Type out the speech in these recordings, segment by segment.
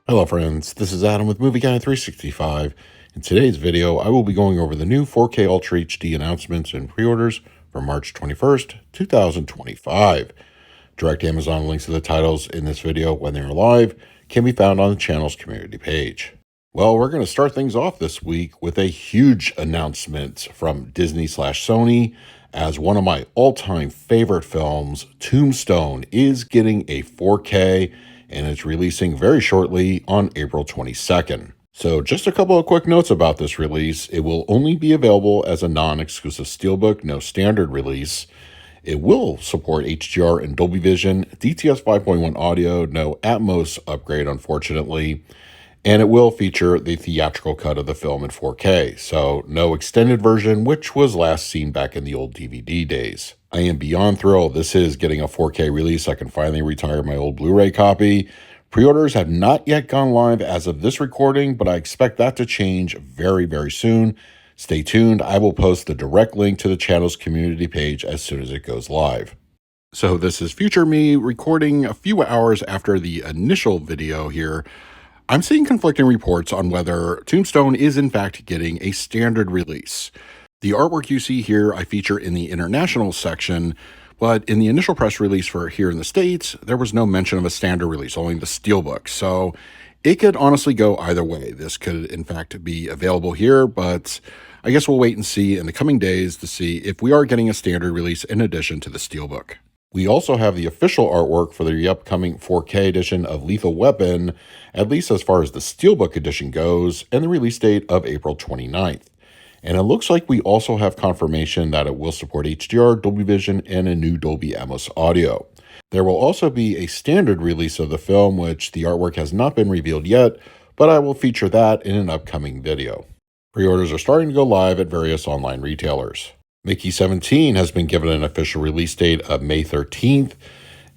Hello friends, this is Adam with Movie Guy 365. In today's video, I will be going over the new 4K Ultra HD announcements and pre-orders for March 21st, 2025. Direct Amazon links to the titles in this video when they are live can be found on the channel's community page. Well, we're going to start things off this week with a huge announcement from Disney/Sony as one of my all-time favorite films, Tombstone, is getting a 4K and it's releasing very shortly on April 22nd. So just a couple of quick notes about this release. It will only be available as a non-exclusive steelbook, no standard release. It will support HDR and Dolby Vision, DTS 5.1 audio, no Atmos upgrade unfortunately, and it will feature the theatrical cut of the film in 4K, so no extended version, which was last seen back in the old DVD days. I am beyond thrilled this is getting a 4K release. I can finally retire my old Blu-ray copy. Pre-orders have not yet gone live as of this recording, but I expect that to change very, very soon. Stay tuned. I will post the direct link to the channel's community page as soon as it goes live. So this is future me recording a few hours after the initial video here. I'm seeing conflicting reports on whether Tombstone is in fact getting a standard release. The artwork you see here I feature in the international section, but in the initial press release for here in the States, there was no mention of a standard release, only the steelbook. So it could honestly go either way. This could in fact be available here, but I guess we'll wait and see in the coming days to see if we are getting a standard release in addition to the steelbook. We also have the official artwork for the upcoming 4K edition of Lethal Weapon, at least as far as the Steelbook edition goes, and the release date of April 29th. And it looks like we also have confirmation that it will support HDR, Dolby Vision, and a new Dolby Atmos audio. There will also be a standard release of the film, which the artwork has not been revealed yet, but I will feature that in an upcoming video. Pre-orders are starting to go live at various online retailers. Mickey 17 has been given an official release date of May 13th,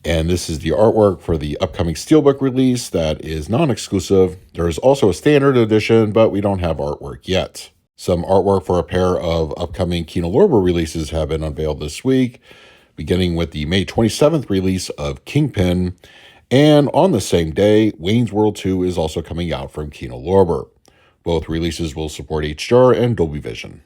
and this is the artwork for the upcoming Steelbook release that is non-exclusive. There is also a standard edition, but we don't have artwork yet. Some artwork for a pair of upcoming Kino Lorber releases have been unveiled this week, beginning with the May 27th release of Kingpin, and on the same day, Wayne's World 2 is also coming out from Kino Lorber. Both releases will support HDR and Dolby Vision.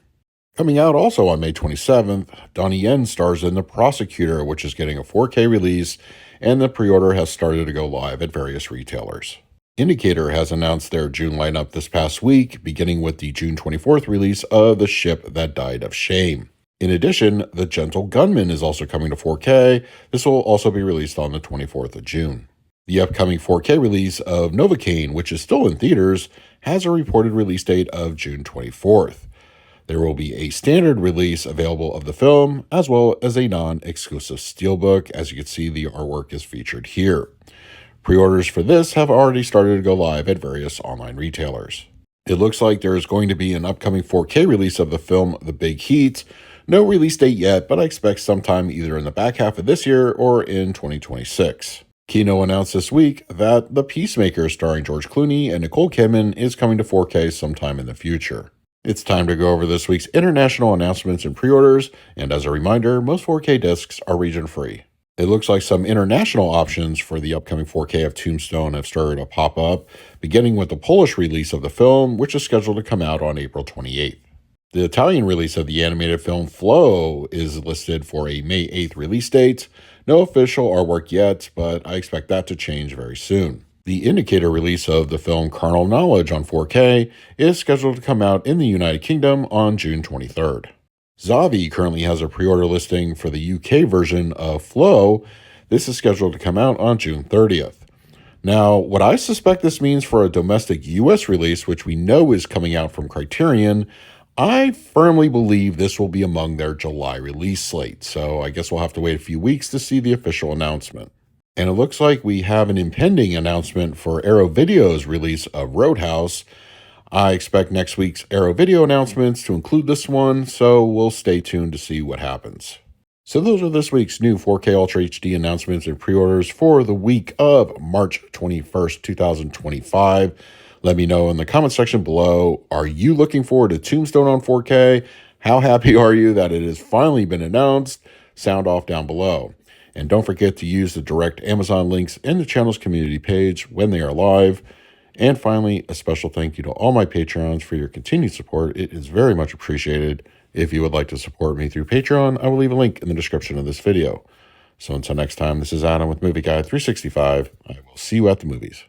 Coming out also on May 27th, Donnie Yen stars in The Prosecutor, which is getting a 4K release, and the pre-order has started to go live at various retailers. Indicator has announced their June lineup this past week, beginning with the June 24th release of The Ship That Died of Shame. In addition, The Gentle Gunman is also coming to 4K. This will also be released on the 24th of June. The upcoming 4K release of Novocaine, which is still in theaters, has a reported release date of June 24th. There will be a standard release available of the film, as well as a non-exclusive steelbook. As you can see, the artwork is featured here. Pre-orders for this have already started to go live at various online retailers. It looks like there is going to be an upcoming 4K release of the film The Big Heat. No release date yet, but I expect sometime either in the back half of this year or in 2026. Kino announced this week that The Peacemaker starring George Clooney and Nicole Kidman is coming to 4K sometime in the future. It's time to go over this week's international announcements and pre-orders, and as a reminder, most 4K discs are region-free. It looks like some international options for the upcoming 4K of Tombstone have started to pop up, beginning with the Polish release of the film, which is scheduled to come out on April 28th. The Italian release of the animated film Flow is listed for a May 8th release date. No official artwork yet, but I expect that to change very soon. The Indicator release of the film Carnal Knowledge on 4K is scheduled to come out in the United Kingdom on June 23rd. Zavi currently has a pre-order listing for the UK version of Flow. This is scheduled to come out on June 30th. Now, what I suspect this means for a domestic US release, which we know is coming out from Criterion, I firmly believe this will be among their July release slate, so I guess we'll have to wait a few weeks to see the official announcement. And it looks like we have an impending announcement for Arrow Video's release of Roadhouse. I expect next week's Arrow Video announcements to include this one, so we'll stay tuned to see what happens. So those are this week's new 4K Ultra HD announcements and pre-orders for the week of March 21st, 2025. Let me know in the comment section below, are you looking forward to Tombstone on 4K? How happy are you that it has finally been announced? Sound off down below. And don't forget to use the direct Amazon links in the channel's community page when they are live. And finally, a special thank you to all my Patreons for your continued support. It is very much appreciated. If you would like to support me through Patreon, I will leave a link in the description of this video. So until next time, this is Adam with Movie Guide 365. I will see you at the movies.